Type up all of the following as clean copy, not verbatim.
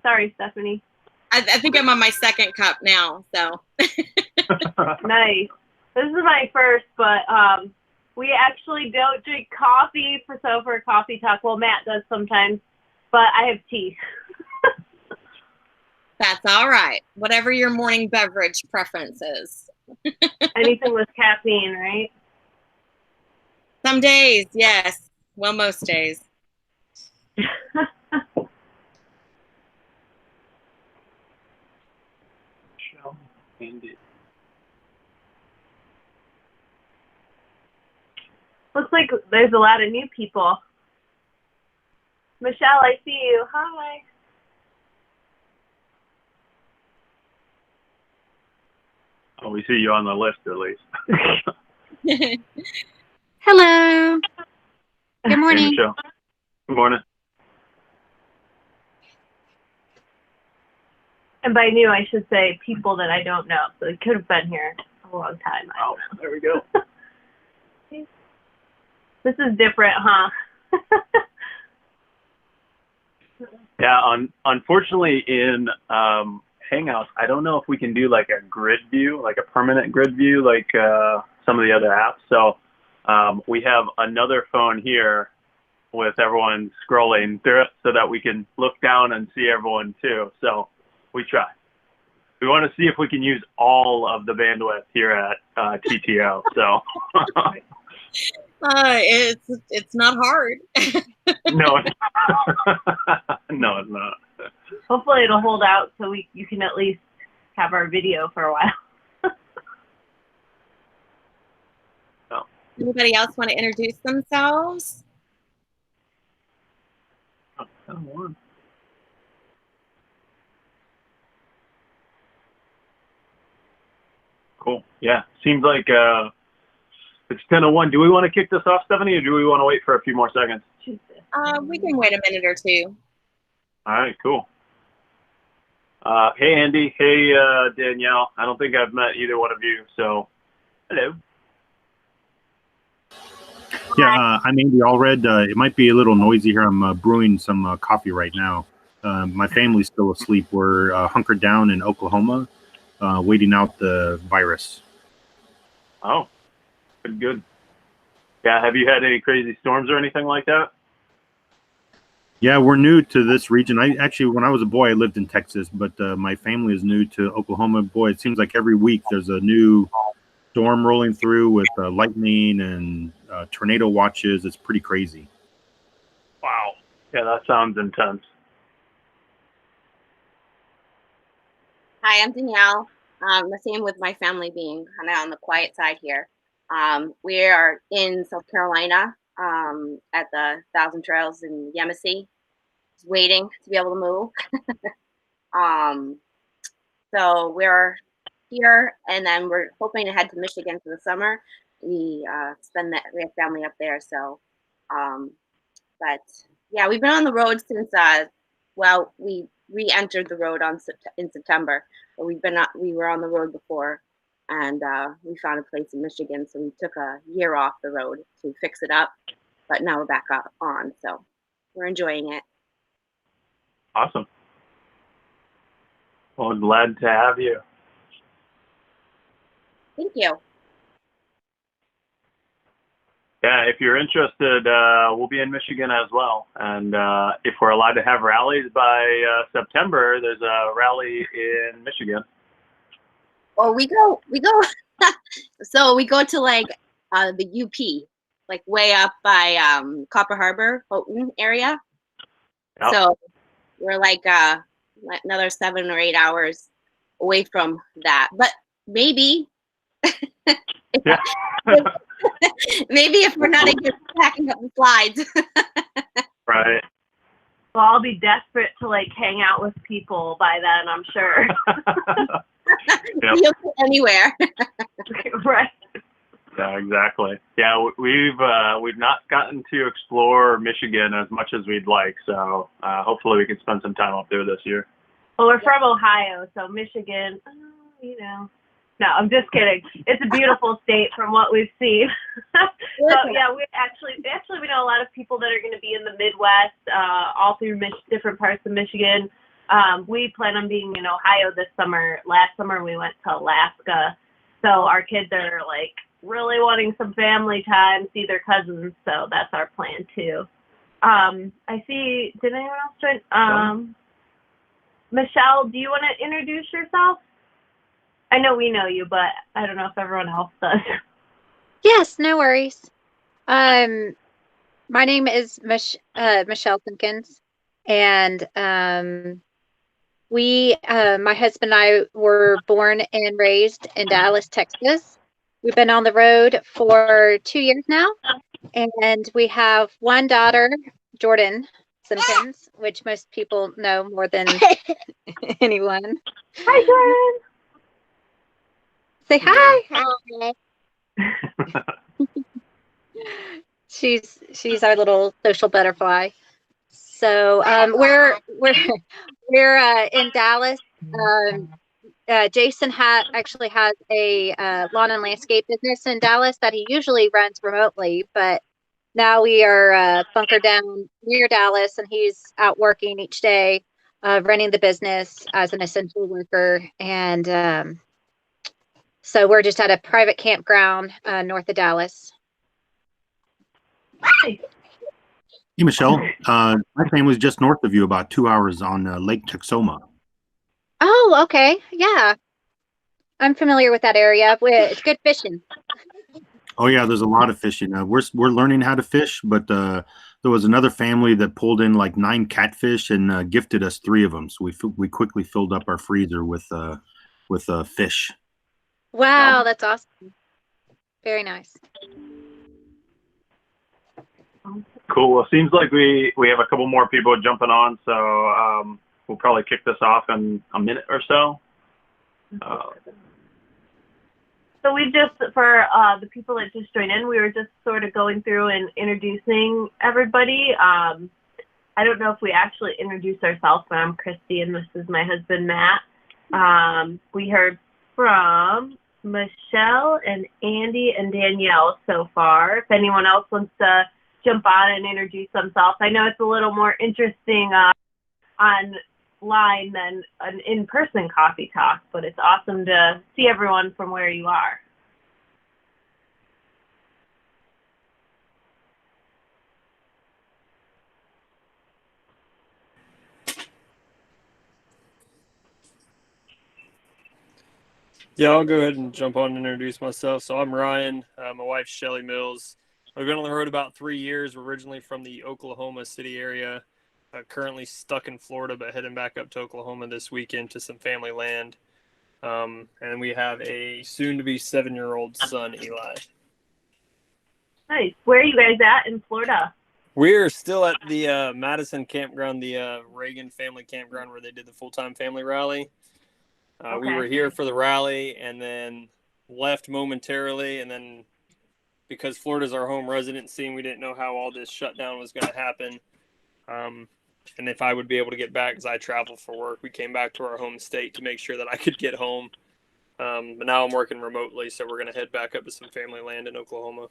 Sorry, Stephanie. I think I'm on my second cup now, so. Nice. This is my first, but we actually don't drink coffee for coffee talk. Well, Matt does sometimes, but I have tea. That's all right. Whatever your morning beverage preference is. Anything with caffeine, right? Some days, yes. Well, most days. Looks like there's a lot of new people. Michelle, I see you. Hi. Oh, we see you on the list at least. Hello. Good morning. Hey, Michelle. Good morning. And by new, I should say people that I don't know. So they could have been here a long time. Oh, there we go. This is different, huh? Yeah, unfortunately in Hangouts, I don't know if we can do like a grid view, like a permanent grid view, like some of the other apps. So we have another phone here with everyone scrolling through it so that we can look down and see everyone too. So we try. We want to see if we can use all of the bandwidth here at TTO. So. It's not hard. No, no, it's not. Hopefully it'll hold out so you can at least have our video for a while. No. Anybody else want to introduce themselves? Oh, cool. Yeah, seems like it's 10:01. Do we want to kick this off, Stephanie, or do we want to wait for a few more seconds? We can wait a minute or two. All right, cool. Hey, Andy. Hey, Danielle. I don't think I've met either one of you, so hello. Yeah, I'm Andy Allred. It might be a little noisy here. I'm brewing some coffee right now. My family's still asleep. We're hunkered down in Oklahoma, waiting out the virus. Oh, good. Yeah, have you had any crazy storms or anything like that? Yeah, we're new to this region. When I was a boy, I lived in Texas, but my family is new to Oklahoma. Boy, it seems like every week there's a new storm rolling through with lightning and tornado watches. It's pretty crazy. Wow. Yeah, that sounds intense. Hi, I'm Danielle. The same with my family being kind of on the quiet side here. We are in South Carolina at the Thousand Trails in Yemassee, waiting to be able to move. So we're here, and then we're hoping to head to Michigan for the summer. We have family up there, so but yeah, we've been on the road since we re-entered the road in September, but we were on the road before, and we found a place in Michigan, so we took a year off the road to fix it up, but now we're back up on, so we're enjoying it. Awesome. Well, glad to have you. Thank you. Yeah, if you're interested, we'll be in Michigan as well. And if we're allowed to have rallies by September, there's a rally in Michigan. Well, we go. So we go to like the UP, like way up by Copper Harbor, Houghton area. Yep. So we're like another 7 or 8 hours away from that. But maybe, Yeah. maybe if we're not against packing up the slides. Right. Well, I'll be desperate to like hang out with people by then, I'm sure. Yep. You'll go anywhere. Right. Yeah, exactly. Yeah, we've not gotten to explore Michigan as much as we'd like, so hopefully we can spend some time up there this year. Well, we're from Ohio, so Michigan, No, I'm just kidding. It's a beautiful state from what we've seen. So yeah, we know a lot of people that are going to be in the Midwest, all through different parts of Michigan. We plan on being in Ohio this summer. Last summer we went to Alaska. So our kids are like really wanting some family time, see their cousins. So that's our plan too. I see, did anyone else join? Michelle, do you want to introduce yourself? I know we know you, but I don't know if everyone else does. Yes, no worries. My name is Michelle Simpkins, and my husband and I were born and raised in Dallas, Texas. We've been on the road for 2 years now, and we have one daughter, Jordan Simpkins, which most people know more than anyone. Hi, Jordan. Say hi. Hi. She's our little social butterfly. So we're in Dallas. Jason actually has a lawn and landscape business in Dallas that he usually runs remotely, but now we are bunkered down near Dallas, and he's out working each day, running the business as an essential worker. And so we're just at a private campground north of Dallas. Hey, Michelle. My family's just north of you, about 2 hours on Lake Texoma. Oh, okay. Yeah. I'm familiar with that area. It's good fishing. Oh yeah, there's a lot of fishing. We're learning how to fish, but there was another family that pulled in like 9 catfish and gifted us 3 of them. So we quickly filled up our freezer with fish. Wow, that's awesome. Very nice. Cool. Well, seems like we have a couple more people jumping on, so we'll probably kick this off in a minute or so. So we just, for the people that just joined in, we were just sort of going through and introducing everybody. I don't know if we actually introduced ourselves, but I'm Christy and this is my husband, Matt. We heard from Michelle and Andy and Danielle so far. If anyone else wants to jump on and introduce themselves. I know it's a little more interesting online than an in-person coffee talk, but it's awesome to see everyone from where you are. Yeah, I'll go ahead and jump on and introduce myself. So I'm Ryan. My wife's Shelly Mills. We've been on the road about 3 years. We're originally from the Oklahoma City area, currently stuck in Florida, but heading back up to Oklahoma this weekend to some family land. And we have a soon-to-be 7-year-old son, Eli. Nice. Where are you guys at in Florida? We're still at the Madison campground, the Reagan family campground where they did the Fulltime family rally. Okay. We were here for the rally and then left momentarily, and then because Florida's our home residency and we didn't know how all this shutdown was going to happen, and if I would be able to get back because I travel for work, we came back to our home state to make sure that I could get home. But now I'm working remotely, so we're going to head back up to some family land in Oklahoma.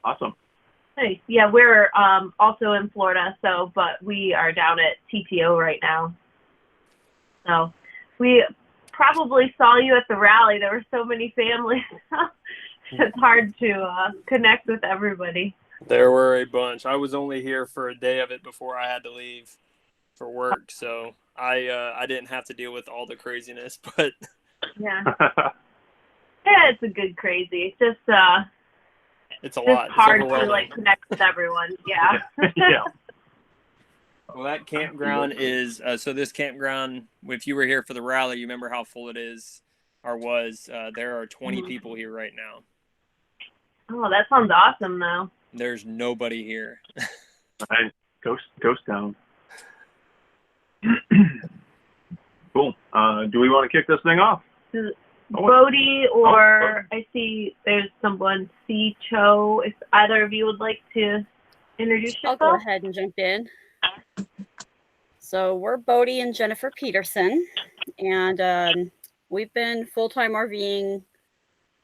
Awesome. Nice. Yeah, we're also in Florida, but we are down at TTO right now. So we probably saw you at the rally. There were so many families. It's hard to connect with everybody. There were a bunch. I was only here for a day of it before I had to leave for work, so I didn't have to deal with all the craziness. But yeah, it's a good crazy. It's just it's a lot. It's hard to connect with everyone. Yeah. Yeah. Well, that campground is so this campground, if you were here for the rally, you remember how full it is or was. There are 20 people here right now. Oh, that sounds awesome, though. There's nobody here. Nice. Ghost town. Cool. Do we want to kick this thing off? Bodie or I see there's someone, C. Cho. If either of you would like to introduce yourself. I'll go ahead and jump in. So we're Bodie and Jennifer Peterson, and we've been full-time RVing,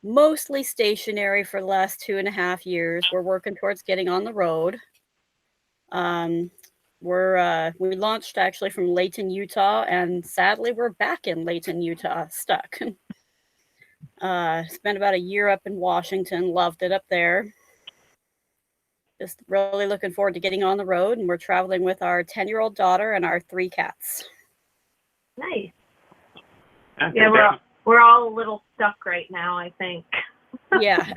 mostly stationary for the last 2.5 years. We're working towards getting on the road. We launched actually from Layton, Utah, and sadly we're back in Layton, Utah, stuck. Spent about a year up in Washington, loved it up there. Just really looking forward to getting on the road, and we're traveling with our 10-year-old daughter and our 3 cats. Nice. Yeah, we're all a little stuck right now, I think. Yeah.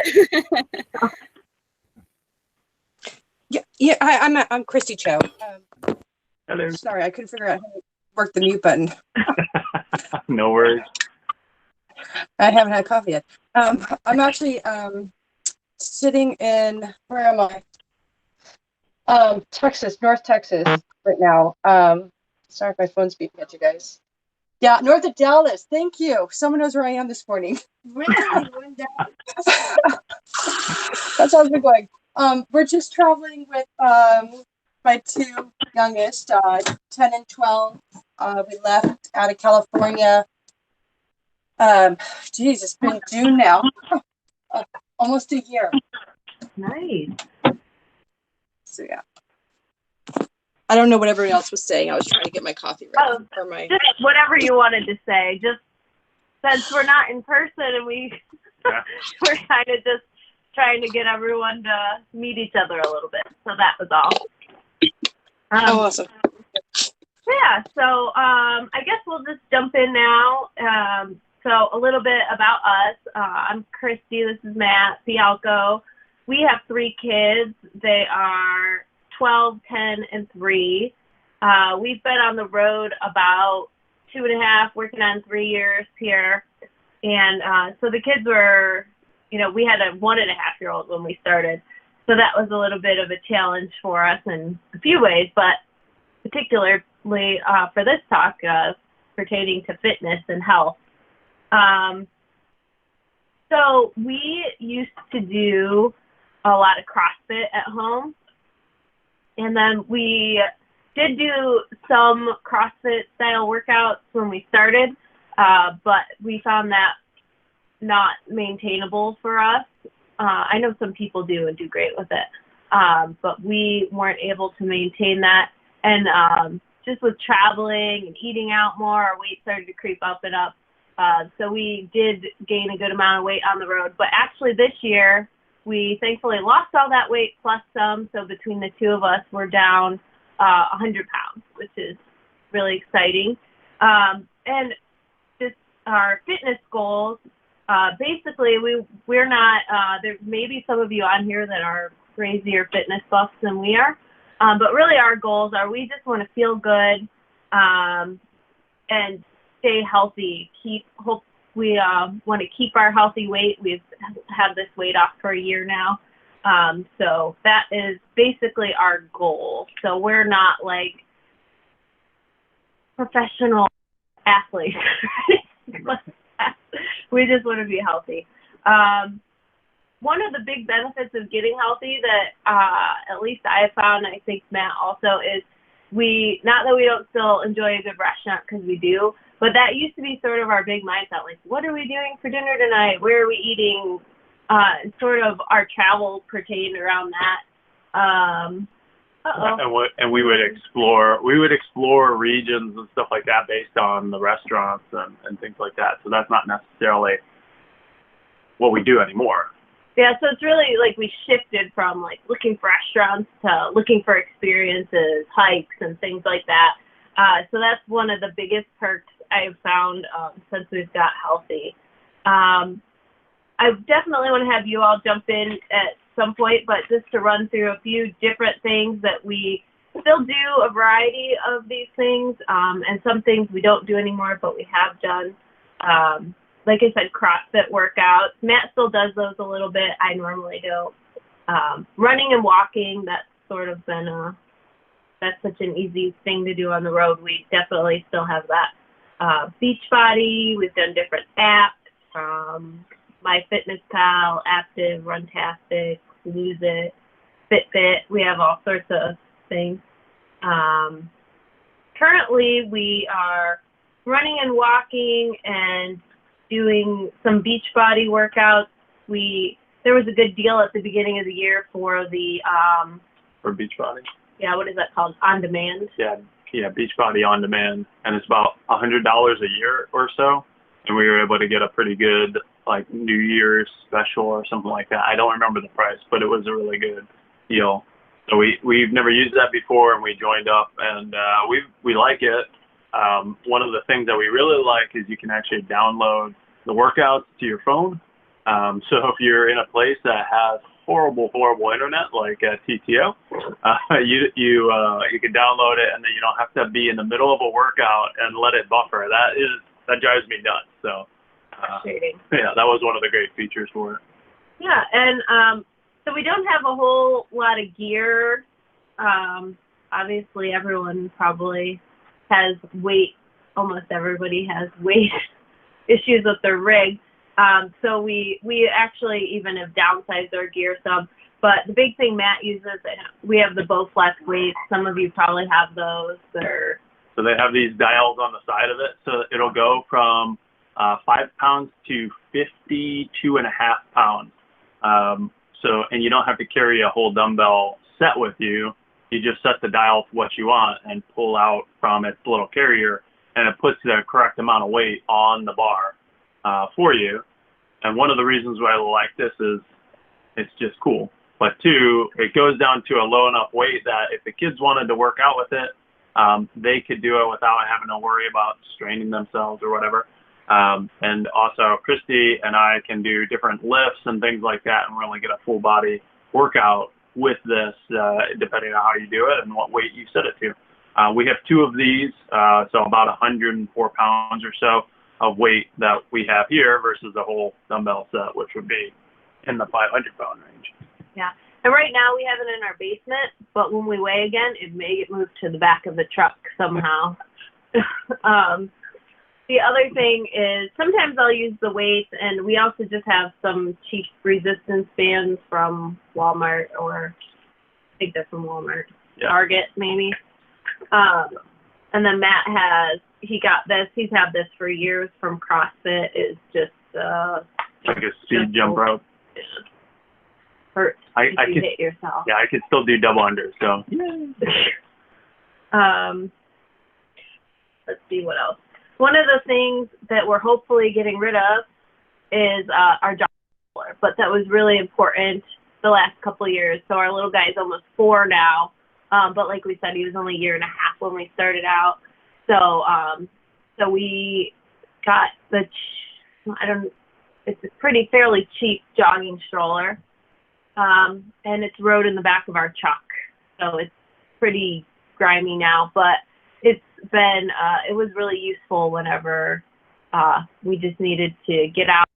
Yeah. I'm Christy Cho. Hello. Sorry, I couldn't figure out how to work the mute button. No worries. I haven't had coffee yet. I'm actually sitting in, where am I? Texas, North Texas right now. Sorry if my phone's beeping at you guys. Yeah, north of Dallas. Thank you. Someone knows where I am this morning. That's how it's been going. We're just traveling with my 2 youngest, 10 and 12. We left out of California. Geez, it's been June now. Almost a year. Nice. So yeah. I don't know what everyone else was saying. I was trying to get my coffee ready for my. Just whatever you wanted to say. Just since we're not in person and we're kind of just trying to get everyone to meet each other a little bit. So that was all. Awesome. Yeah. So I guess we'll just jump in now. So a little bit about us. I'm Christy. This is Matt Fialco. We have 3 kids. They are 12, 10, and 3. We've been on the road about 2.5, working on 3 years here. And so the kids were, we had a 1.5-year-old when we started. So that was a little bit of a challenge for us in a few ways, but particularly for this talk pertaining to fitness and health. So we used to do a lot of CrossFit at home. And then we did do some CrossFit style workouts when we started, but we found that not maintainable for us. I know some people do and do great with it, but we weren't able to maintain that. And just with traveling and eating out more, our weight started to creep up and up. So we did gain a good amount of weight on the road. But actually this year, we thankfully lost all that weight plus some. So between the 2 of us, we're down 100 pounds, which is really exciting. And just our fitness goals, basically we're not, there may be some of you on here that are crazier fitness buffs than we are. But really our goals are we just want to feel good and stay healthy. We want to keep our healthy weight. We've had this weight off for a year now. So that is basically our goal. So we're not like professional athletes. We just want to be healthy. One of the big benefits of getting healthy that at least I have found, I think Matt also, is not that we don't still enjoy a good restaurant, because we do, but that used to be sort of our big mindset, like, what are we doing for dinner tonight? Where are we eating? Sort of our travel pertained around that. And we would explore regions and stuff like that based on the restaurants and things like that. So that's not necessarily what we do anymore. Yeah, so it's really like we shifted from like looking for restaurants to looking for experiences, hikes, and things like that. So that's one of the biggest perks I've found since we've got healthy. I definitely want to have you all jump in at some point, but just to run through a few different things that we still do, a variety of these things, and some things we don't do anymore, but we have done. Like I said, CrossFit workouts. Matt still does those a little bit. I normally do. Running and walking, that's sort of been that's such an easy thing to do on the road. We definitely still have that. Beachbody, we've done different apps, MyFitnessPal, Active, Runtastic, Lose It, Fitbit. We have all sorts of things. Currently, we are running and walking and doing some Beachbody workouts. There was a good deal at the beginning of the year for the for Beachbody. yeah, what is that called? On demand. Yeah, Beachbody On Demand, and it's about $100 a year or so. And we were able to get a pretty good like New Year's special or something like that. I don't remember the price, but it was a really good deal. So we've never used that before, and we joined up, and we like it. One of the things that we really like is you can actually download the workouts to your phone. So if you're in a place that has horrible internet like TTO, you can download it, and then you don't have to be in the middle of a workout and let it buffer. That drives me nuts. So yeah, that was one of the great features for it. Yeah, and so we don't have a whole lot of gear. Obviously, everyone probably has weight. Almost everybody has weight issues with their rig. So we actually even have downsized our gear some. But the big thing Matt uses, we have the Bowflex weights. Some of you probably have those. So they have these dials on the side of it. So it'll go from 5 pounds to 52.5 pounds. And you don't have to carry a whole dumbbell set with you. You just set the dial to what you want and pull out from its little carrier, and it puts the correct amount of weight on the bar for you. And one of the reasons why I like this is it's just cool. But two, it goes down to a low enough weight that if the kids wanted to work out with it, they could do it without having to worry about straining themselves or whatever. And also Christy and I can do different lifts and things like that and really get a full body workout with this, depending on how you do it and what weight you set it to. We have 2 of these, so about 104 pounds or so of weight that we have here versus a whole dumbbell set, which would be in the 500-pound range. Yeah. And right now we have it in our basement, but when we weigh again, it may get moved to the back of the truck somehow. The other thing is sometimes I'll use the weights, and we also just have some cheap resistance bands from Walmart, or I think they're from Walmart, Target maybe. And then Matt he got this. He's had this for years from CrossFit. It's just like a speed jump rope. Yeah. Hurts if you hit yourself. Yeah, I could still do double under. So. Let's see what else. One of the things that we're hopefully getting rid of is our dog stroller, but that was really important the last couple of years. So our little guy is almost 4 now, but like we said, he was only 1.5 years when we started out. So we got it's a fairly cheap jogging stroller, and it's rode in the back of our truck, so it's pretty grimy now, but it's been, it was really useful whenever we just needed to get out,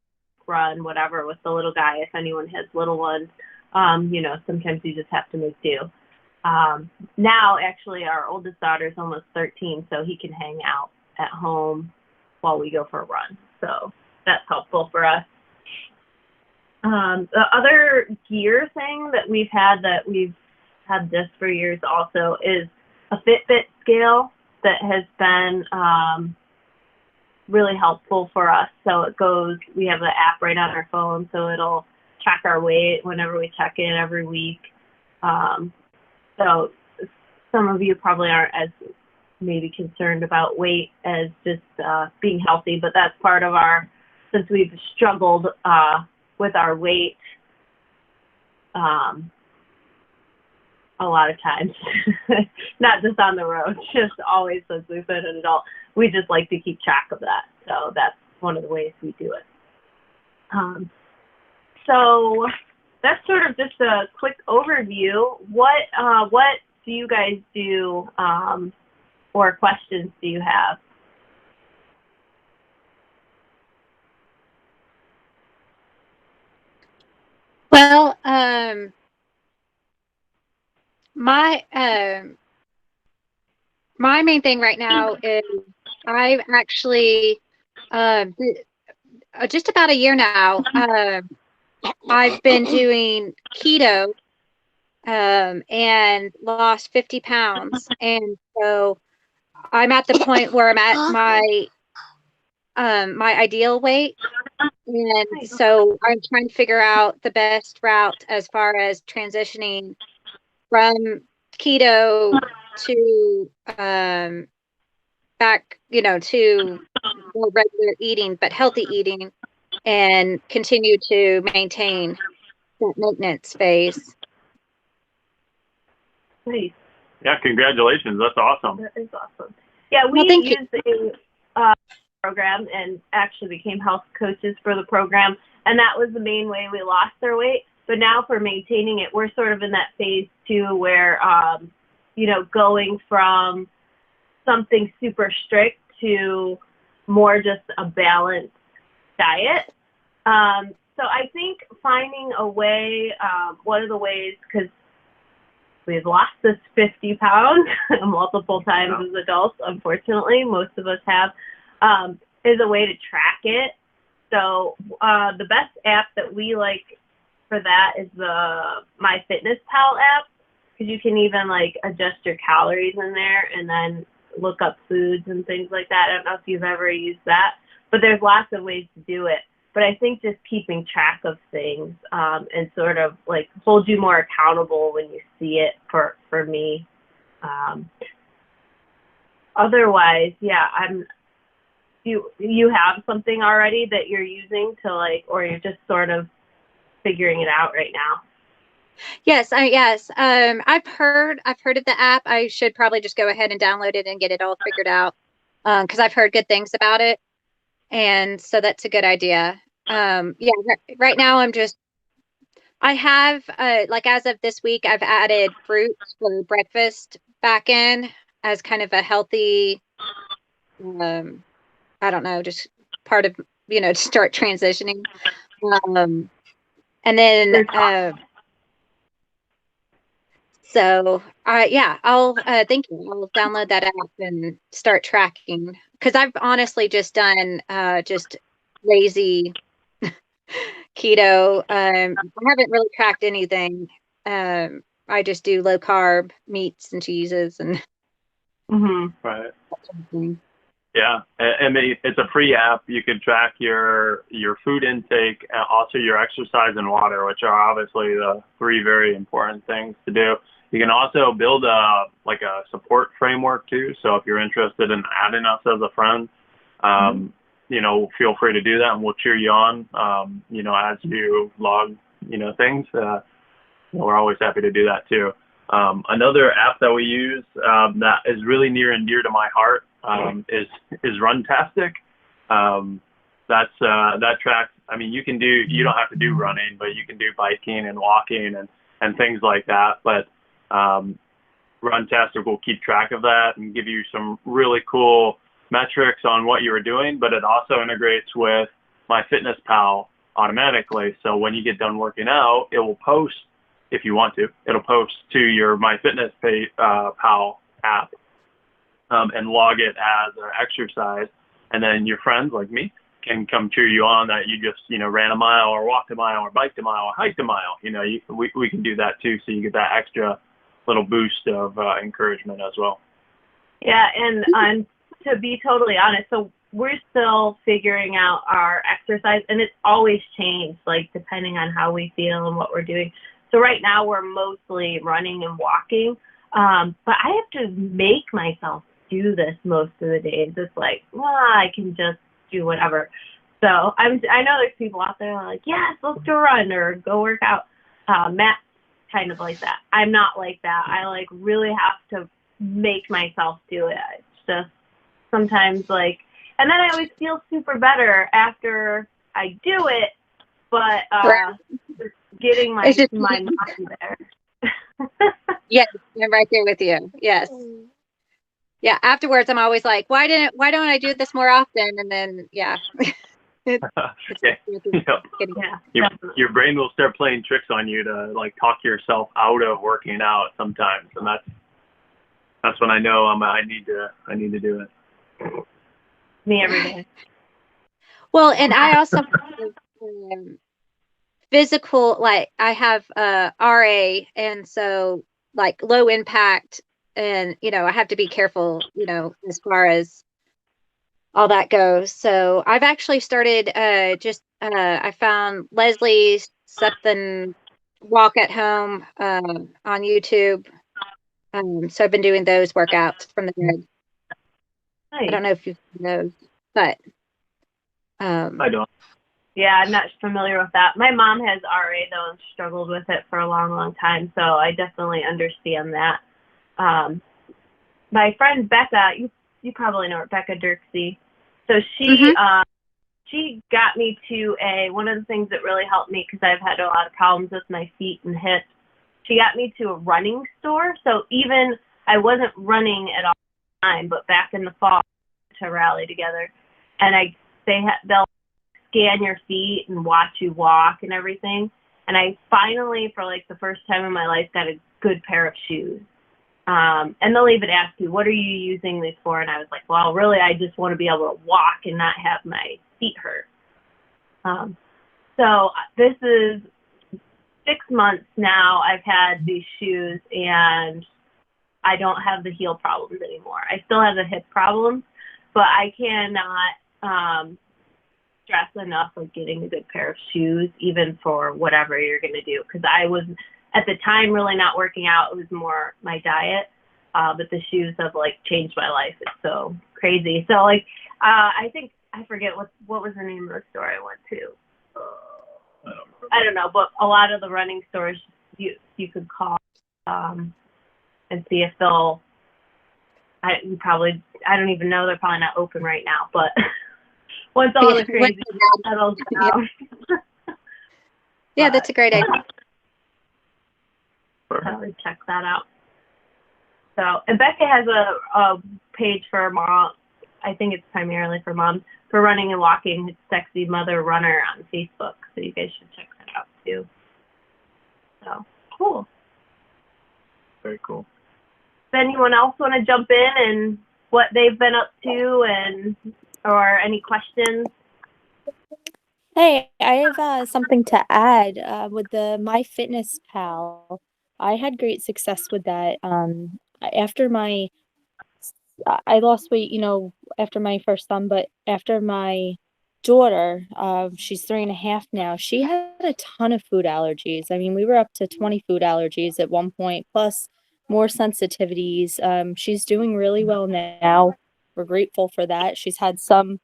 run, whatever, with the little guy. If anyone has little ones, sometimes you just have to make do. Now, actually, our oldest daughter is almost 13, so he can hang out at home while we go for a run. So that's helpful for us. The other gear thing that we've had this for years also is a Fitbit scale that has been really helpful for us. So we have the app right on our phone, so it'll track our weight whenever we check in every week. So some of you probably aren't as maybe concerned about weight as just being healthy, but that's part of since we've struggled with our weight a lot of times, not just on the road, just always since we've been an adult. We just like to keep track of that. So that's one of the ways we do it. So that's sort of just a quick overview. What do you guys do, or questions do you have? Well, my main thing right now is I've actually just about a year now. I've been doing keto and lost 50 pounds, and so I'm at the point where I'm at my ideal weight, and so I'm trying to figure out the best route as far as transitioning from keto to back, to more regular eating, but healthy eating, and continue to maintain that maintenance phase. Nice. Yeah, congratulations. That's awesome. That is awesome. Yeah, we used a program and actually became health coaches for the program, and that was the main way we lost our weight. But now for maintaining it, we're sort of in that phase too where, going from something super strict to more just a balanced diet. So I think finding a way, one of the ways, because we've lost this 50 pounds multiple times as adults, unfortunately, most of us have, is a way to track it. So the best app that we like for that is the MyFitnessPal app, because you can even adjust your calories in there and then look up foods and things like that. I don't know if you've ever used that, but there's lots of ways to do it. But I think just keeping track of things and sort of hold you more accountable when you see it for me. Otherwise, yeah, you have something already that you're using to or you're just sort of figuring it out right now. Yes. I've heard of the app. I should probably just go ahead and download it and get it all figured out. Cause I've heard good things about it. And so that's a good idea. Right now I have, as of this week, I've added fruits for breakfast back in as kind of a healthy, I don't know, just part of, to start transitioning. And then, I'll, thank you. I'll download that app and start tracking, because I've honestly just done, just lazy keto. I haven't really tracked anything. I just do low carb meats and cheeses and right. Yeah, I mean, it's a free app. You can track your food intake and also your exercise and water, which are obviously the three very important things to do. You can also build a support framework too. So if you're interested in adding us as a friend, feel free to do that, and we'll cheer you on. As you log, things. We're always happy to do that too. Another app that we use that is really near and dear to my heart is Runtastic. That tracks. I mean, you don't have to do running, but you can do biking and walking and things like that. But Runtastic will keep track of that and give you some really cool metrics on what you were doing, but it also integrates with MyFitnessPal automatically. So when you get done working out, it will post, if you want to, it'll post to your MyFitnessPal app and log it as an exercise. And then your friends like me can come cheer you on that you just, ran a mile or walked a mile or biked a mile or hiked a mile. We can do that too. So you get that extra little boost of encouragement as well. Yeah. And to be totally honest, so we're still figuring out our exercise, and it's always changed, depending on how we feel and what we're doing. So right now we're mostly running and walking, but I have to make myself do this most of the days. It's I can just do whatever. So I know there's people out there that are yes, let's go run or go work out. Matt's kind of like that. I'm not like that. I really have to make myself do it. It's just sometimes and then I always feel super better after I do it, but getting my mind there. Yes, I'm right there with you. Yes. Yeah. Afterwards, I'm always why don't I do this more often? And then, your brain will start playing tricks on you to talk yourself out of working out sometimes, and that's when I know I need to do it. Me every day. Well, and I also physical, I have RA, and so low impact, and I have to be careful, as far as all that goes. So I've actually started I found Leslie's something walk at home on YouTube. So I've been doing those workouts from the bed. Nice. I don't know if you've seen those, but I don't. Yeah, I'm not familiar with that. My mom has RA though and struggled with it for a long, long time, so I definitely understand that. My friend Becca, you probably know her, Becca Dirksey. So she got me to one of the things that really helped me because I've had a lot of problems with my feet and hips. She got me to a running store. So even I wasn't running at all the time, but back in the fall to rally together, and they'll scan your feet and watch you walk and everything. And I finally, for like the first time in my life, got a good pair of shoes. And they'll even ask you, what are you using these for? And I was like, well, really, I just want to be able to walk and not have my feet hurt. So this is 6 months now I've had these shoes, and I don't have the heel problems anymore. I still have the hip problems, but I cannot stress enough like getting a good pair of shoes, even for whatever you're going to do. Because I was, at the time, really not working out. It was more my diet. But the shoes have like changed my life. It's so crazy. So like, I think, I forget what was the name of the store I went to. I don't know, but a lot of the running stores you could call and see if they'll. I don't even know, they're probably not open right now, but once all the crazy settles down. Yeah, that's a great idea. Probably check that out. So, and Becca has a page for mom. I think it's primarily for moms, for running and walking. It's Sexy Mother Runner on Facebook, so you guys should check that out too. So, cool. Very cool. Does anyone else want to jump in and what they've been up to, or any questions? Hey, I have something to add with the MyFitnessPal. I had great success with that. After I lost weight, after my first son, but after my daughter, she's 3.5 now, she had a ton of food allergies. I mean, we were up to 20 food allergies at one point, plus more sensitivities. She's doing really well now. We're grateful for that. She's had some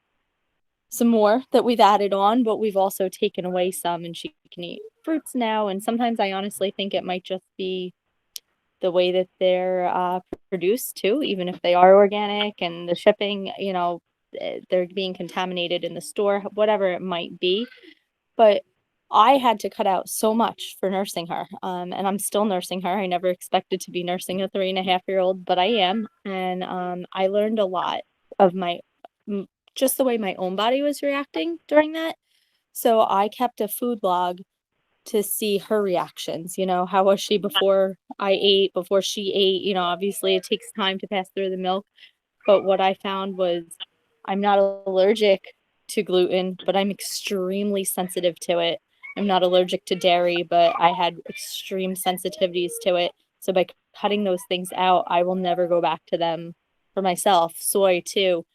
more that we've added on, but we've also taken away some, and she can eat fruits now. And sometimes I honestly think it might just be the way that they're produced too, even if they are organic, and the shipping, they're being contaminated in the store, whatever it might be. But I had to cut out so much for nursing her, and I'm still nursing her. I never expected to be nursing a 3.5-year-old, but I am. And I learned a lot of just the way my own body was reacting during that. So I kept a food log to see her reactions. How was she before I ate, before she ate? Obviously it takes time to pass through the milk. But what I found was I'm not allergic to gluten, but I'm extremely sensitive to it. I'm not allergic to dairy, but I had extreme sensitivities to it. So by cutting those things out, I will never go back to them for myself. Soy too.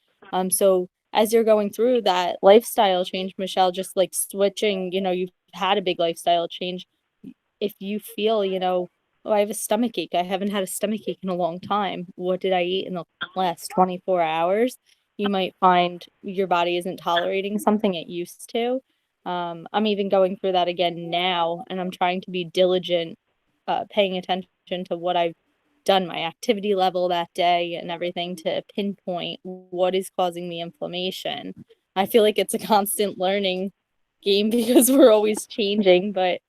So as you're going through that lifestyle change, Michelle, just like switching, you've had a big lifestyle change. If you feel, oh, I have a stomach ache. I haven't had a stomach ache in a long time. What did I eat in the last 24 hours? You might find your body isn't tolerating something it used to. I'm even going through that again now, and I'm trying to be diligent, paying attention to what I've done, my activity level that day and everything, to pinpoint what is causing the inflammation. I feel like it's a constant learning game because we're always changing, but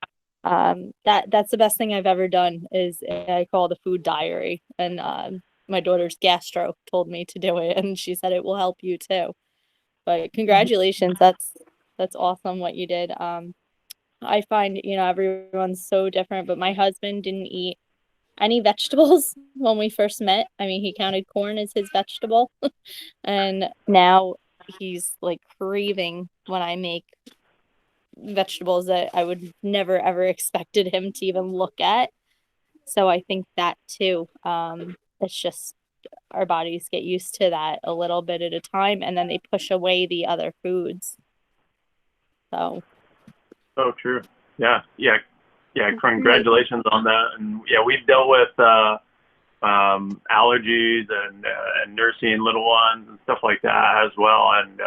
that's the best thing I've ever done is I call it a food diary. And my daughter's gastro told me to do it, and she said it will help you too. But congratulations, that's awesome what you did. I find everyone's so different, but my husband didn't eat any vegetables when we first met. I mean, he counted corn as his vegetable, and now he's like craving when I make vegetables that I would never ever expected him to even look at. So I think that too, it's just our bodies get used to that a little bit at a time, and then they push away the other foods. So true. Yeah. Congratulations on that. And yeah, we've dealt with allergies and nursing little ones and stuff like that as well. And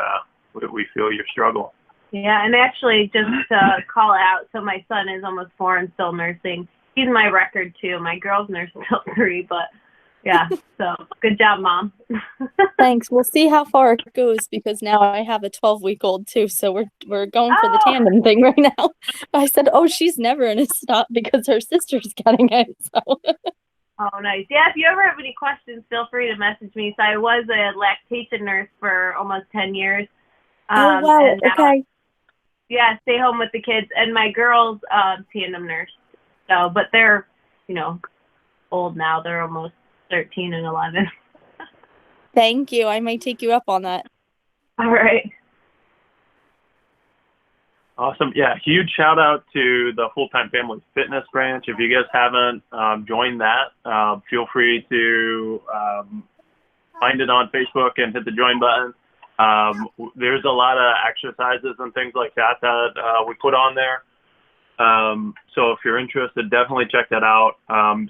we feel your struggle. Yeah, and actually, just to call out, so my son is almost 4 and still nursing. He's my record, too. My girl's nursed till 3, but yeah, so good job, Mom. Thanks. We'll see how far it goes because now I have a 12-week-old too, so we're going for the tandem thing right now. I said, "Oh, she's never gonna stop because her sister's getting it." So. Oh, nice. Yeah, if you ever have any questions, feel free to message me. So I was a lactation nurse for almost 10 years. Oh wow. And now, Okay. yeah, stay home with the kids, and my girl's tandem nurse. So, but they're, old now. They're almost 13 and 11. Thank you. I might take you up on that. All right. Awesome. Yeah, huge shout out to the Fulltime Family Fitness branch. If you guys haven't joined that, feel free to find it on Facebook and hit the join button. There's a lot of exercises and things like that we put on there. So if you're interested, definitely check that out.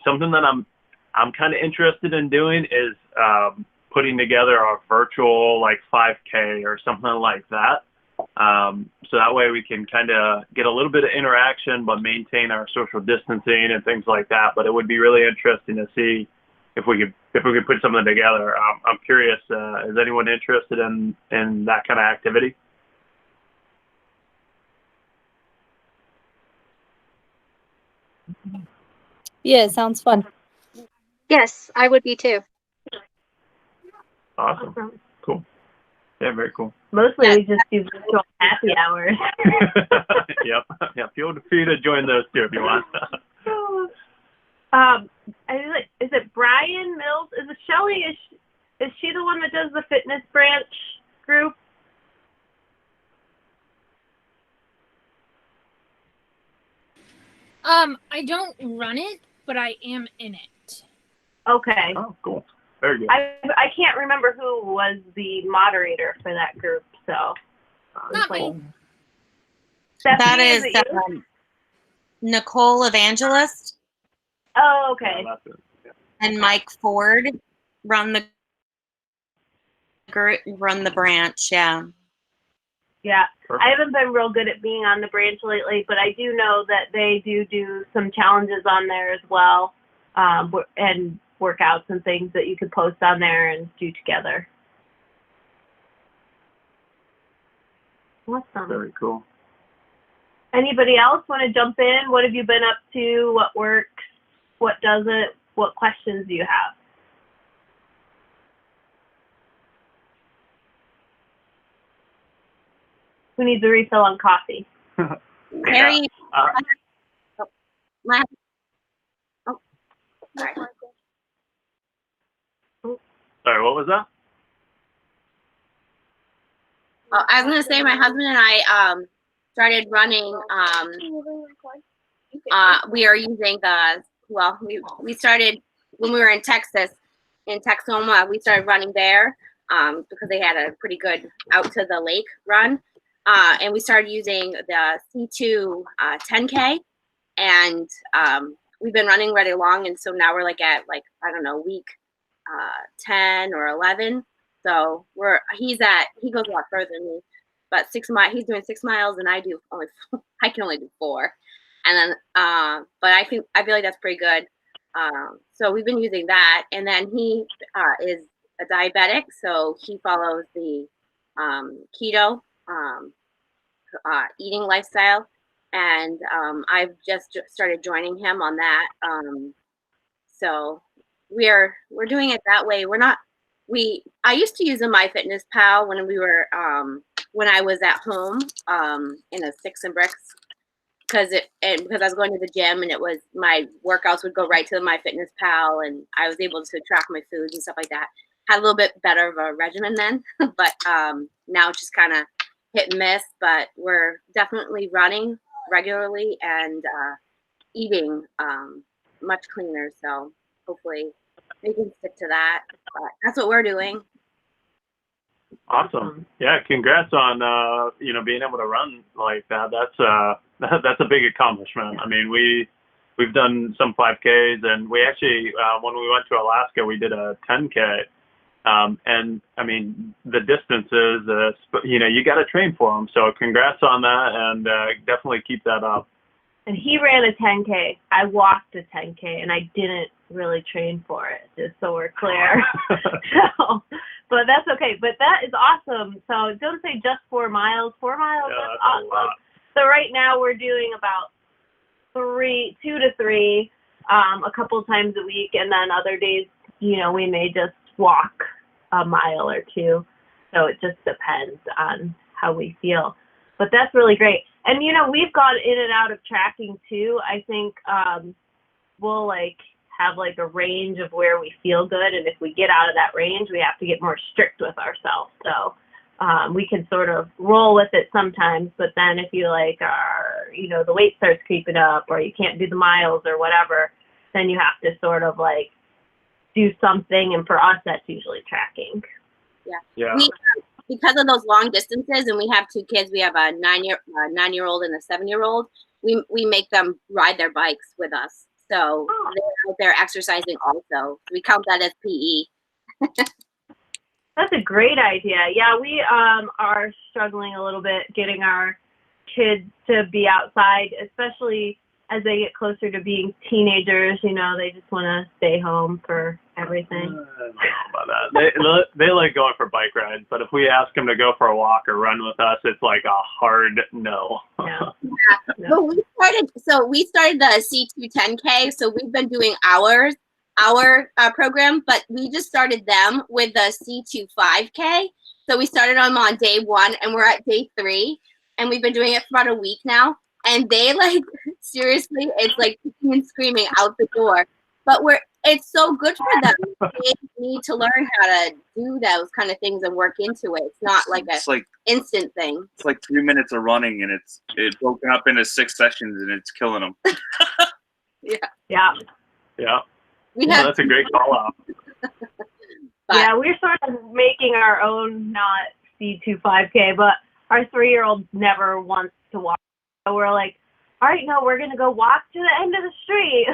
Something that I'm kind of interested in doing is putting together a virtual 5K or something like that. So that way we can kind of get a little bit of interaction, but maintain our social distancing and things like that. But it would be really interesting to see if we could put something together. I'm curious, is anyone interested in that kind of activity? Yeah, it sounds fun. Yes, I would be too. Awesome. Cool. Yeah, very cool. Mostly we just do virtual happy hours. Yep. Yeah, feel free to join those too if you want. Is it Brian Mills? Is it Shelly? Is she the one that does the fitness branch group? I don't run it, but I am in it. Okay. Oh, cool. Very good. I can't remember who was the moderator for that group, so. Not me. That Stephanie, is it you? Nicole Evangelist Oh, okay. and Mike Ford run the branch. Yeah. Yeah, Perfect. I haven't been real good at being on the branch lately, but I do know that they do some challenges on there as well, and workouts and things that you could post on there and do together. Awesome. Very cool. Anybody else want to jump in? What have you been up to? What works? What doesn't? What questions do you have? Who needs a refill on coffee? Harry. Sorry, what was that? I was going to say my husband and I started running. We are using we started when we were in Texas, in Texoma. We started running there because they had a pretty good out to the lake run. And we started using the C2 10K. And we've been running right along. And so now we're at week 10 or 11. So he goes a lot further than me, but he's doing 6 miles and I can only do 4. And then, but I feel like that's pretty good. So we've been using that. And then he is a diabetic. So he follows the keto eating lifestyle. And I've just started joining him on that. So we're doing it that way. I used to use a MyFitnessPal when we were when I was at home in a Sticks and Bricks because I was going to the gym and it was my workouts would go right to MyFitnessPal and I was able to track my foods and stuff like that. Had a little bit better of a regimen then, but now it's just kind of hit and miss. But we're definitely running regularly and eating much cleaner. So hopefully we can stick to that. But that's what we're doing. Awesome. Yeah, congrats on being able to run like that. That's a big accomplishment. I mean, we we've done some 5Ks, and we actually, when we went to Alaska, we did a 10K. And I mean, the distances, you got to train for them. So congrats on that, and definitely keep that up. And he ran a 10K. I walked a 10K, and I didn't really train for it, just so we're clear. But that's okay. But that is awesome. So don't say just 4 miles. 4 miles, Yeah, that's awesome. awesome. So right now we're doing about 2 to 3 a couple times a week, and then other days, we may just walk a mile or 2. So it just depends on how we feel. But that's really great. And, we've gone in and out of tracking too. I think we'll have a range of where we feel good. And if we get out of that range, we have to get more strict with ourselves. So we can sort of roll with it sometimes. But then if you the weight starts creeping up, or you can't do the miles or whatever, then you have to sort of do something. And for us, that's usually tracking. Yeah. Because of those long distances, and we have 2 kids, we have a 9-year-old and a 7-year-old. We make them ride their bikes with us, so they're out there exercising also. We count that as PE. That's a great idea. Yeah, we are struggling a little bit getting our kids to be outside, especially as they get closer to being teenagers. They just want to stay home for everything. I don't know about that. They like going for bike rides, but if we ask them to go for a walk or run with us, it's like a hard no. No. Well, we started the C2 10K, so we've been doing our program, but we just started them with the C2 5K. So we started them on day 1, and we're at day 3, and we've been doing it for about a week now. And they seriously, it's kicking and screaming out the door. But it's so good for them. They need to learn how to do those kind of things and work into it. It's not it's an instant thing. It's 3 minutes of running, and it's broken up into 6 sessions, and it's killing them. Yeah. That's a great call out. Yeah, we're sort of making our own, not C2 5K, but our 3-year-old never wants to walk. So we're like, all right, no, we're going to go walk to the end of the street.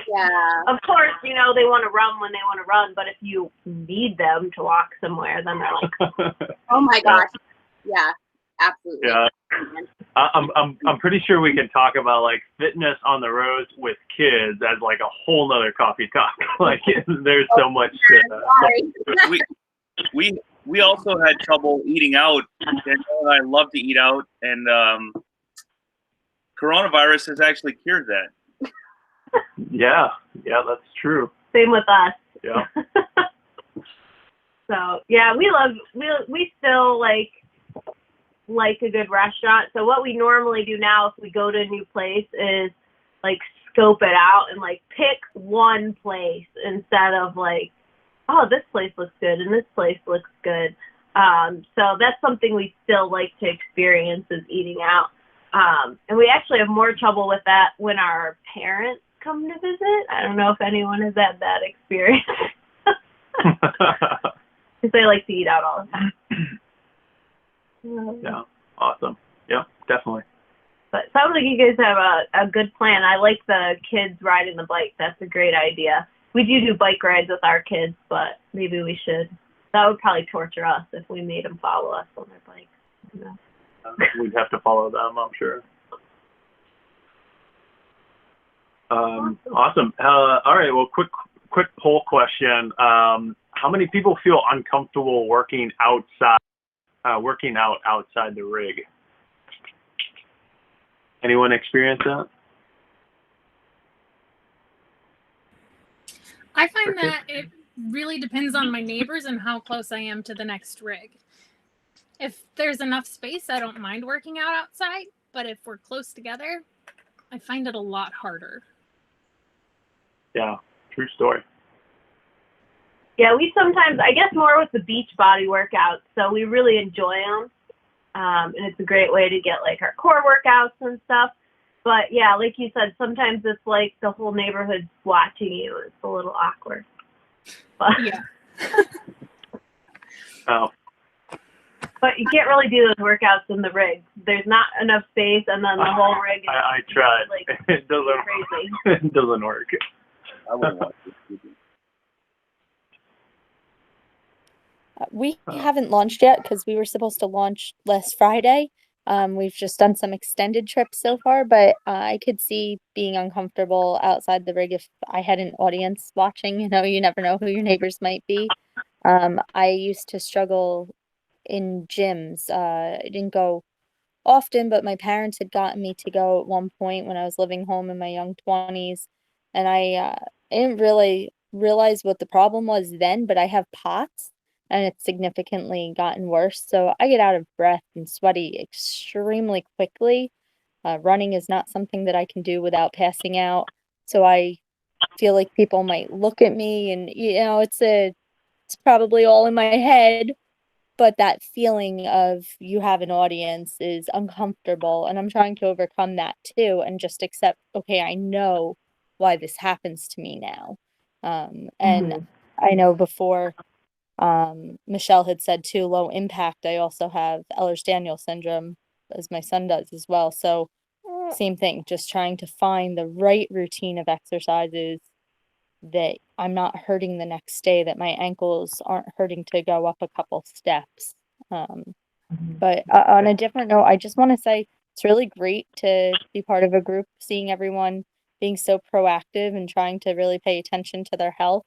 Yeah. Of course, they want to run when they want to run, but if you need them to walk somewhere, then they're like, oh my gosh. Yeah, absolutely. Yeah. I'm pretty sure we can talk about fitness on the road with kids as a whole nother coffee talk. There's so much we also had trouble eating out. Danielle and I love to eat out, and coronavirus has actually cured that. Yeah, that's true. Same with us. Yeah. So yeah, we still like a good restaurant. So what we normally do now if we go to a new place is scope it out and pick one place instead of oh, this place looks good and this place looks good. So that's something we still like to experience, is eating out. And we actually have more trouble with that when our parents come to visit. I don't know if anyone has had that experience. Because they like to eat out all the time. Yeah, awesome. Yeah, definitely. But it sounds like you guys have a good plan. I like the kids riding the bike. That's a great idea. We do bike rides with our kids, but maybe we should. That would probably torture us if we made them follow us on their bikes. We'd have to follow them, I'm sure. Awesome. All right. Well, quick poll question. How many people feel uncomfortable working out outside the rig? Anyone experience that? I find that it really depends on my neighbors and how close I am to the next rig. If there's enough space, I don't mind working out outside, but if we're close together, I find it a lot harder. Yeah, true story. Yeah, we sometimes, I guess more with the beach body workouts, so we really enjoy them. And it's a great way to get our core workouts and stuff. But yeah, like you said, sometimes it's the whole neighborhood's watching you. It's a little awkward. But yeah. Oh. But you can't really do those workouts in the rig. There's not enough space, and then the whole rig is I tried. like It doesn't. crazy. It doesn't work. I wouldn't want to. We haven't launched yet because we were supposed to launch last Friday. We've just done some extended trips so far, but I could see being uncomfortable outside the rig if I had an audience watching. You know, you never know who your neighbors might be. I used to struggle in gyms. I didn't go often, but my parents had gotten me to go at one point when I was living home in my young 20s. And I didn't really realize what the problem was then, but I have POTS and it's significantly gotten worse. So I get out of breath and sweaty extremely quickly. Running is not something that I can do without passing out. So I feel like people might look at me and, you know, it's probably all in my head, but that feeling of you have an audience is uncomfortable, and I'm trying to overcome that too and just accept, okay, I know why this happens to me now. And I know before Michelle had said too, low impact, I also have Ehlers-Danlos syndrome, as my son does as well. So same thing, just trying to find the right routine of exercises that I'm not hurting the next day, that my ankles aren't hurting to go up a couple steps. But on a different note, I just want to say it's really great to be part of a group, seeing everyone being so proactive and trying to really pay attention to their health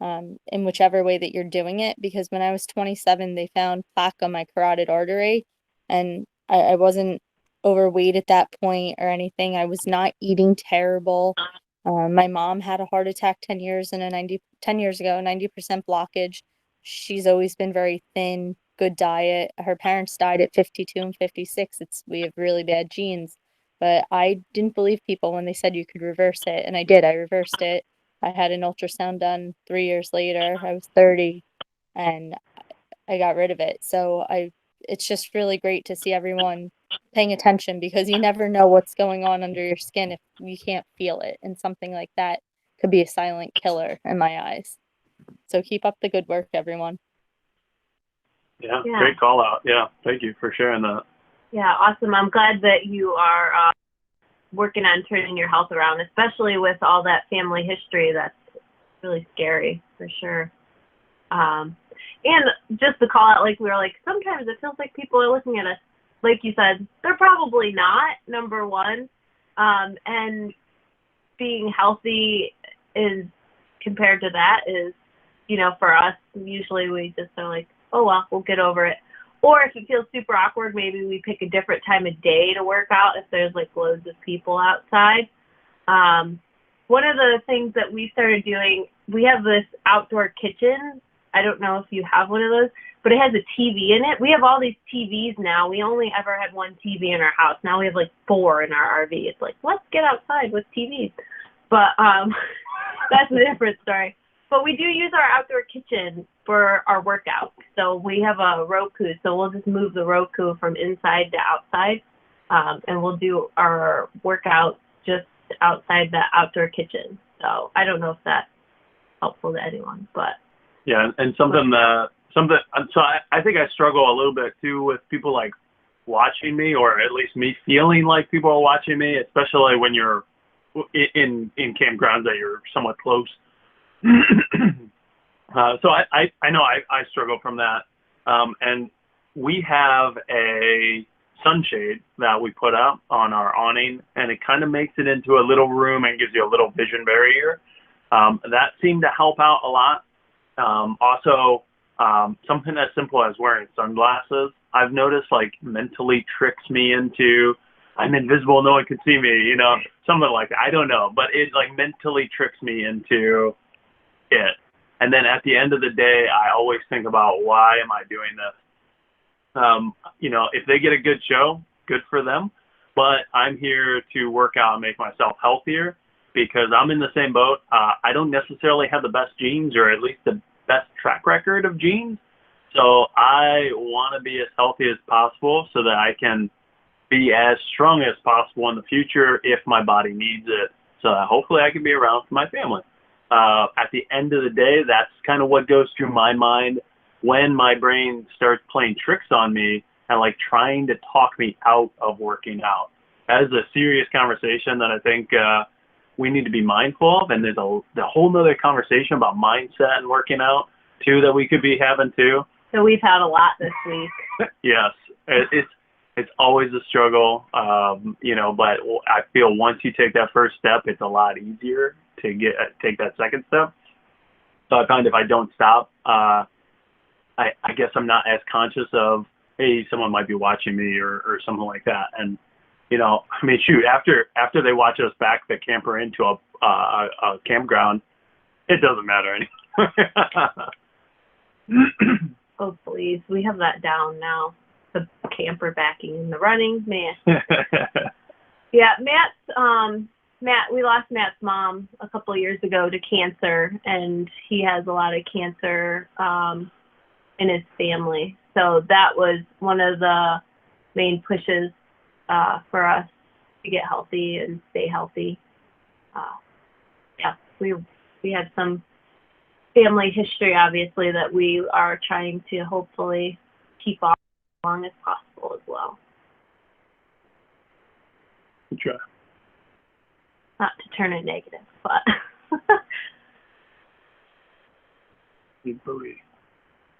in whichever way that you're doing it. Because when I was 27, they found plaque on my carotid artery, and I wasn't overweight at that point or anything. I was not eating terrible. My mom had a heart attack 10 years ago, 90% blockage. She's always been very thin, good diet. Her parents died at 52 and 56. We have really bad genes. But I didn't believe people when they said you could reverse it. And I did. I reversed it. I had an ultrasound done 3 years later. I was 30 and I got rid of it. So it's just really great to see everyone paying attention, because you never know what's going on under your skin if you can't feel it. And something like that could be a silent killer in my eyes. So keep up the good work, everyone. Yeah, great call out. Yeah, thank you for sharing that. Yeah, awesome. I'm glad that you are working on turning your health around, especially with all that family history. That's really scary, for sure. And just to call out, like, we were like, sometimes it feels like people are looking at us. Like you said, they're probably not, number one. And being healthy is, compared to that, is, you know, for us, usually we just are like, oh, well, we'll get over it. Or if it feels super awkward, maybe we pick a different time of day to work out if there's like loads of people outside. One of the things that we started doing, we have this outdoor kitchen. I don't know if you have one of those, but it has a TV in it. We have all these TVs now. We only ever had one TV in our house. Now we have like 4 in our RV. It's like, let's get outside with TVs. But that's a different story. But we do use our outdoor kitchen for our workout. So we have a Roku, so we'll just move the Roku from inside to outside, and we'll do our workout just outside the outdoor kitchen. So I don't know if that's helpful to anyone, but yeah, and something. So I think I struggle a little bit too with people like watching me, or at least me feeling like people are watching me, especially when you're in campgrounds that you're somewhat close. So I know I struggle from that. And we have a sunshade that we put up on our awning, and it kind of makes it into a little room and gives you a little vision barrier. That seemed to help out a lot. Also, something as simple as wearing sunglasses, I've noticed, like, mentally tricks me into, I'm invisible, no one can see me, you know, something like that. I don't know, but it like mentally tricks me into it. And then at the end of the day, I always think about, why am I doing this? You know, if they get a good show, good for them. But I'm here to work out and make myself healthier, because I'm in the same boat. I don't necessarily have the best genes, or at least the best track record of genes. So I want to be as healthy as possible so that I can be as strong as possible in the future if my body needs it. So that hopefully I can be around for my family. At the end of the day, that's kind of what goes through my mind when my brain starts playing tricks on me and like trying to talk me out of working out. That is a serious conversation that I think we need to be mindful of. And there's a whole nother conversation about mindset and working out too that we could be having too. So we've had a lot this week. Yes, it's always a struggle, you know, but I feel once you take that first step, it's a lot easier to take that second step. So I find if I don't stop, I guess I'm not as conscious of, hey, someone might be watching me or something like that. And, you know, I mean, shoot, after they watch us back the camper into a campground, it doesn't matter anymore. Oh, please. We have that down now. The camper backing in the running, man. Yeah, we lost Matt's mom a couple of years ago to cancer, and he has a lot of cancer in his family. So that was one of the main pushes for us to get healthy and stay healthy. Yeah, we had some family history, obviously, that we are trying to hopefully keep off as long as possible as well. Good try. Not to turn it negative, but. Hey, Bodie.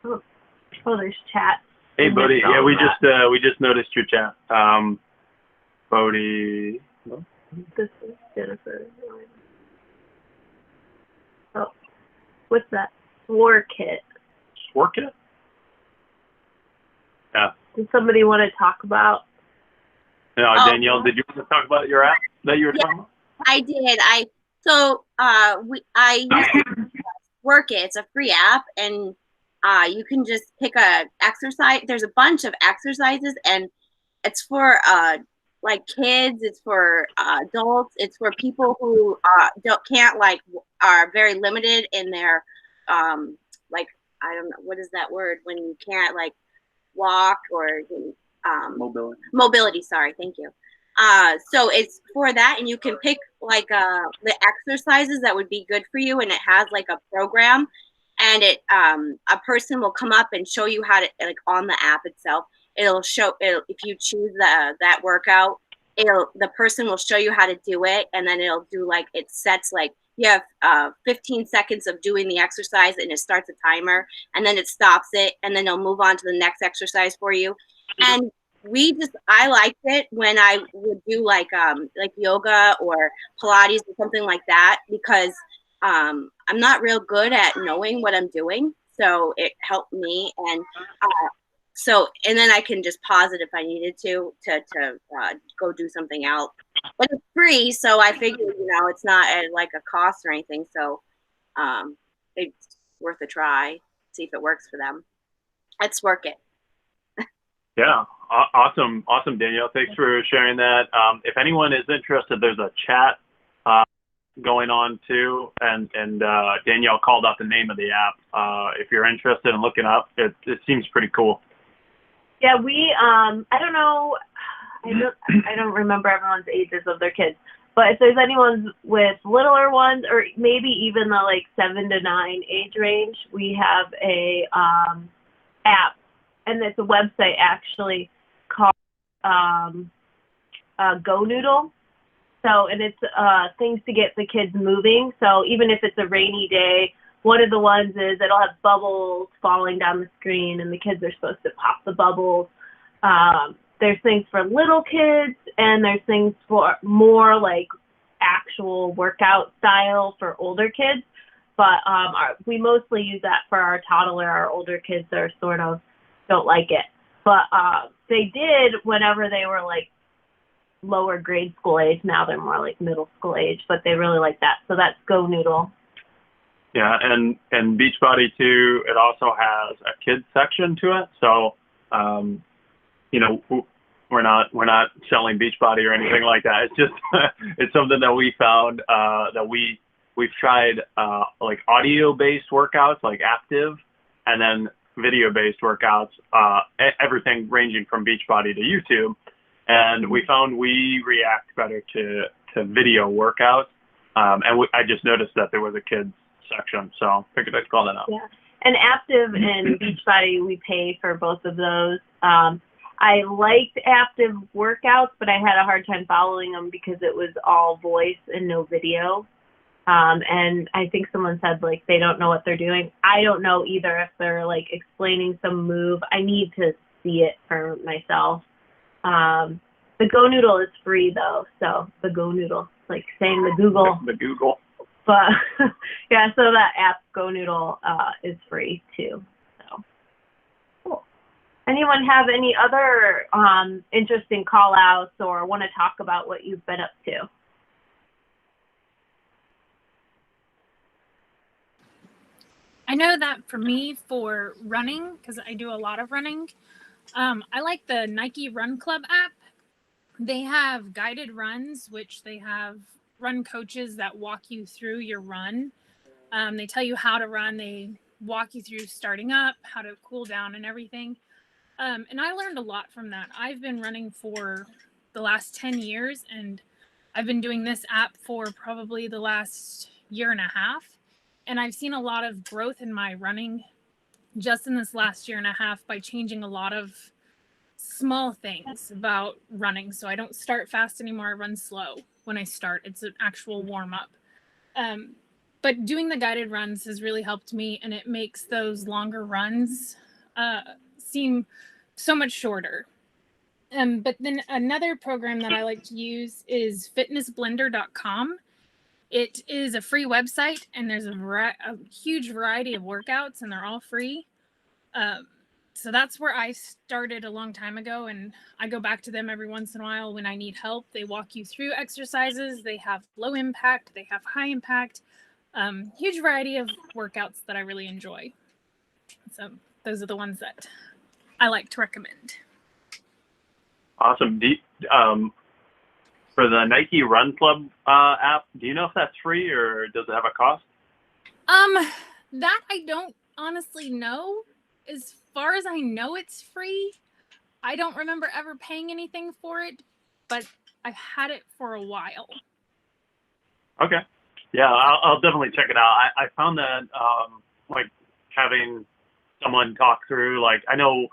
Oh, there's chat. Hey, Bodie. Yeah, we just noticed your chat. Bodie. No? This is Jennifer. Oh, what's that? War kit. War kit? Yeah. Does somebody want to talk about? No, Danielle, did you want to talk about your app that you were talking about? I did. I used to work it. It's a free app, and you can just pick a exercise. There's a bunch of exercises, and it's for like kids. It's for adults. It's for people who can't are very limited in their like, I don't know, what is that word when you can't like walk or mobility. Sorry, thank you. So it's for that, and you can pick like the exercises that would be good for you, and it has like a program, and it a person will come up and show you how to, like, on the app itself, it'll if you choose that workout, the person will show you how to do it, and then it'll do like, it sets like, you have 15 seconds of doing the exercise, and it starts a timer, and then it stops it, and then it'll move on to the next exercise for you. And I liked it when I would do like yoga or Pilates or something like that, because I'm not real good at knowing what I'm doing. So it helped me. And and then I can just pause it if I needed to go do something else. But it's free, so I figured, it's not at like a cost or anything. So it's worth a try, see if it works for them. Let's work it. Yeah, awesome, Danielle. Thanks for sharing that. If anyone is interested, there's a chat going on too, and Danielle called out the name of the app. If you're interested in looking up, it seems pretty cool. Yeah, I don't know, I don't remember everyone's ages of their kids, but if there's anyone with littler ones, or maybe even the like 7 to 9 age range, we have a app. And it's a website actually called Gonoodle. So, and it's things to get the kids moving. So even if it's a rainy day, one of the ones is it'll have bubbles falling down the screen, and the kids are supposed to pop the bubbles. There's things for little kids, and there's things for more like actual workout style for older kids. But we mostly use that for our toddler. Our older kids are sort of don't like it, but they did whenever they were like lower grade school age. Now they're more like middle school age, but they really like that. So that's Gonoodle. Yeah, and Beachbody too, it also has a kids section to it. So we're not selling Beachbody or anything like that. It's just it's something that we found that we've tried like audio based workouts like Active, and then video-based workouts, everything ranging from Beachbody to YouTube, and we found we react better to video workouts. And I just noticed that there was a kids section, so figured I'd call that out. Yeah, And Active and Beachbody, we pay for both of those. I liked Active workouts, but I had a hard time following them because it was all voice and no video. And I think someone said, like, they don't know what they're doing. I don't know either if they're, like, explaining some move. I need to see it for myself. The Gonoodle is free, though. So the Gonoodle, like saying the Google. The Google. But, yeah, so that app, Gonoodle, is free, too. So, cool. Anyone have any other interesting call-outs or want to talk about what you've been up to? I know that for me, for running, because I do a lot of running, I like the Nike Run Club app. They have guided runs, which they have run coaches that walk you through your run. They tell you how to run. They walk you through starting up, how to cool down and everything. And I learned a lot from that. I've been running for the last 10 years, and I've been doing this app for probably the last year and a half. And I've seen a lot of growth in my running just in this last year and a half by changing a lot of small things about running. So I don't start fast anymore. I run slow when I start. It's an actual warm up. But doing the guided runs has really helped me, and it makes those longer runs seem so much shorter. But then another program that I like to use is fitnessblender.com. It is a free website, and there's a huge variety of workouts, and they're all free. So that's where I started a long time ago, and I go back to them every once in a while when I need help. They walk you through exercises. They have low impact. They have high impact. Huge variety of workouts that I really enjoy. So those are the ones that I like to recommend. Awesome. For the Nike Run Club app, do you know if that's free or does it have a cost? That I don't honestly know. As far as I know, it's free. I don't remember ever paying anything for it, but I've had it for a while. Okay. Yeah, I'll definitely check it out. I found that like having someone talk through, like, I know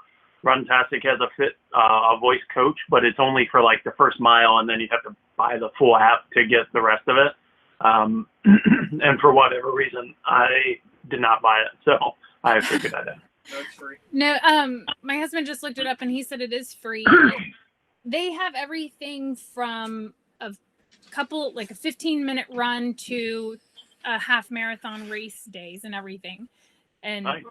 Runtastic has a voice coach, but it's only for like the first mile, and then you have to buy the full app to get the rest of it. And for whatever reason, I did not buy it, so I figured that out. No, it's free. No, my husband just looked it up, and he said it is free. They have everything from a 15-minute run to a half marathon race days and everything. And Nice.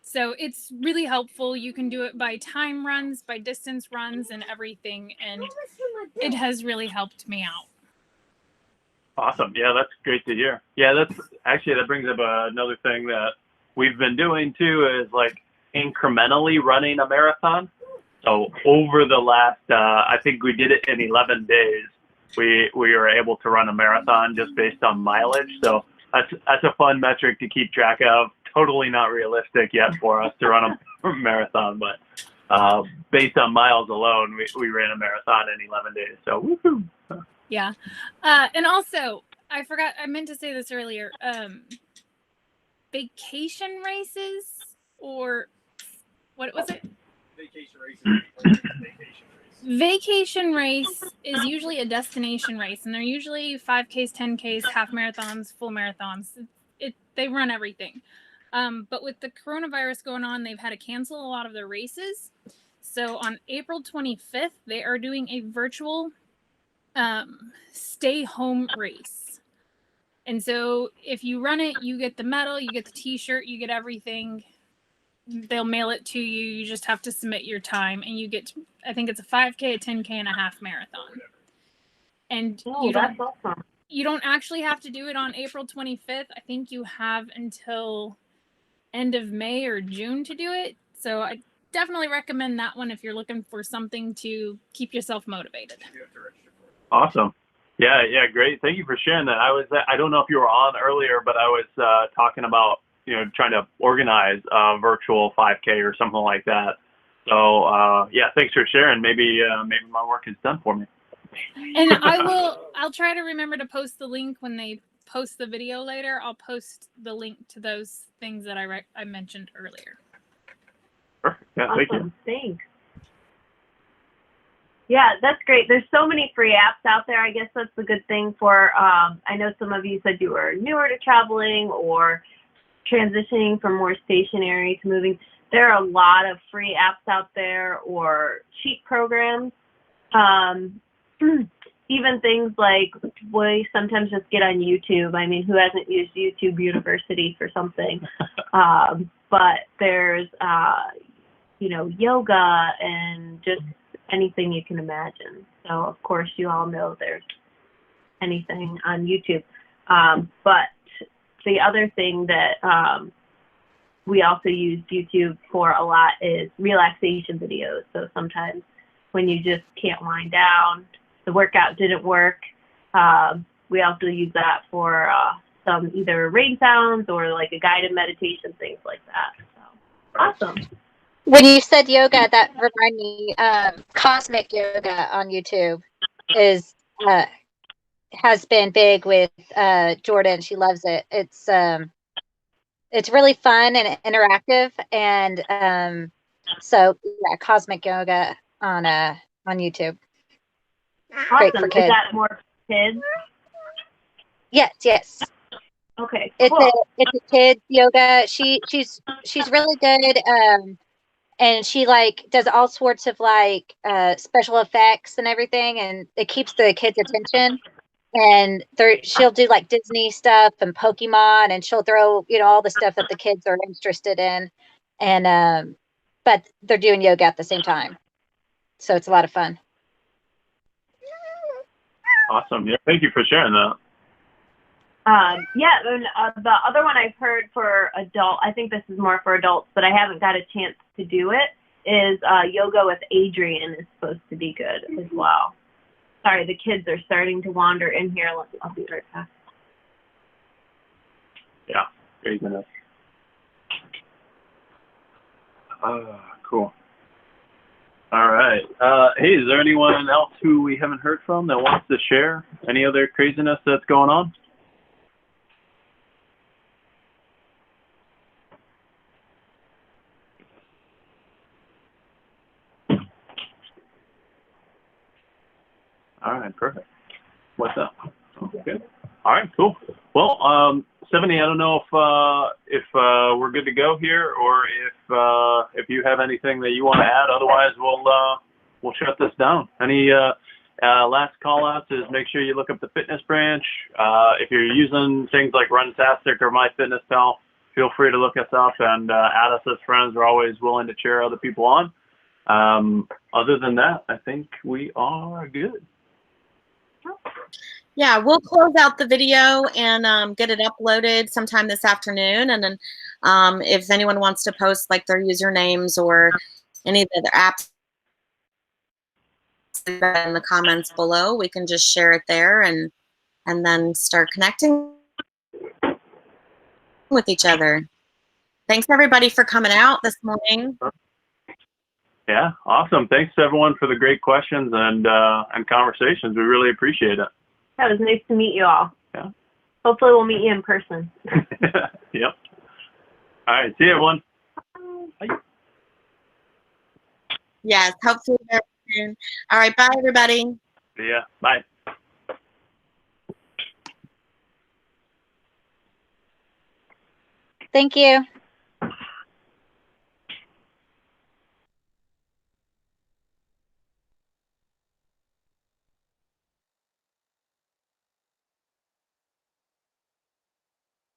So it's really helpful. You can do it by time runs, by distance runs, and everything. And it has really helped me out. Awesome. Yeah, that's great to hear. Yeah, that brings up another thing that we've been doing too, is like incrementally running a marathon. So over the last, I think we did it in 11 days. We were able to run a marathon just based on mileage. So that's a fun metric to keep track of. Totally not realistic yet for us to run a marathon, but based on miles alone, we ran a marathon in 11 days. So woohoo! Yeah. And also, I meant to say this earlier, vacation races, or what was it? Vacation races. Vacation race is usually a destination race, and they're usually 5Ks, 10Ks, half marathons, full marathons. They run everything. But with the coronavirus going on, they've had to cancel a lot of their races. So on April 25th, they are doing a virtual stay home race. And so if you run it, you get the medal, you get the t-shirt, you get everything. They'll mail it to you. You just have to submit your time, and you get, I think it's a 5K, a 10K, and a half marathon. And That's awesome. You don't actually have to do it on April 25th. I think you have until end of May or June to do it. So I definitely recommend that one if you're looking for something to keep yourself motivated. Awesome. Yeah, great. Thank you for sharing that. I don't know if you were on earlier, but I was talking about, trying to organize a virtual 5K or something like that. So yeah, thanks for sharing. Maybe my work is done for me. And I'll try to remember to post the link when they post the video later, I'll post the link to those things that I mentioned earlier. Perfect. Yeah, Awesome. thank you. Thanks. Yeah, that's great. There's so many free apps out there. I guess that's the good thing for, I know some of you said you were newer to traveling or transitioning from more stationary to moving. There are a lot of free apps out there or cheat programs. Even things like we sometimes just get on YouTube. I mean, who hasn't used YouTube University for something? But there's, you know, yoga and just anything you can imagine. So, of course, you all know there's anything on YouTube. But the other thing that we also use YouTube for a lot is relaxation videos. So sometimes when you just can't wind down, the workout didn't work, we also use that for some either rain sounds or like a guided meditation, things like that. So, awesome. When you said yoga, that reminded me, Cosmic Yoga on YouTube is has been big with Jordan. She loves it. It's really fun and interactive, and so yeah, Cosmic Yoga on YouTube. Awesome. Great for kids. Is that more for kids? Yes. Okay, It's cool. it's a kids yoga. She's really good. And she like does all sorts of like special effects and everything, and it keeps the kids' attention. And she'll do like Disney stuff and Pokemon, and she'll throw, you know, all the stuff that the kids are interested in. And but they're doing yoga at the same time, so it's a lot of fun. Awesome. Yeah, thank you for sharing that. Yeah, and the other one I've heard for adult, I think this is more for adults, but I haven't got a chance to do it, is Yoga with Adrian is supposed to be good as well. Sorry, the kids are starting to wander in here. I'll be right back. Yeah, great enough. Cool. All right. Hey, is there anyone else who we haven't heard from that wants to share any other craziness that's going on? All right, perfect. What's up? Okay. All right, cool. Well, Stephanie, I don't know if we're good to go here, or if you have anything that you want to add. Otherwise, we'll shut this down. Any last call outs is make sure you look up the fitness branch. If you're using things like Runtastic or MyFitnessPal, feel free to look us up and add us as friends. We're always willing to cheer other people on. Other than that, I think we are good. Yeah, we'll close out the video and get it uploaded sometime this afternoon. And then if anyone wants to post like their usernames or any of the other apps in the comments below, we can just share it there and then start connecting with each other. Thanks everybody for coming out this morning. Yeah, awesome. Thanks to everyone for the great questions and conversations. We really appreciate it. That was nice to meet you all. Yeah. Hopefully we'll meet you in person. Yep. All right. See you, everyone. Bye. Yes, hopefully very soon. All right, bye everybody. See ya. Bye. Thank you.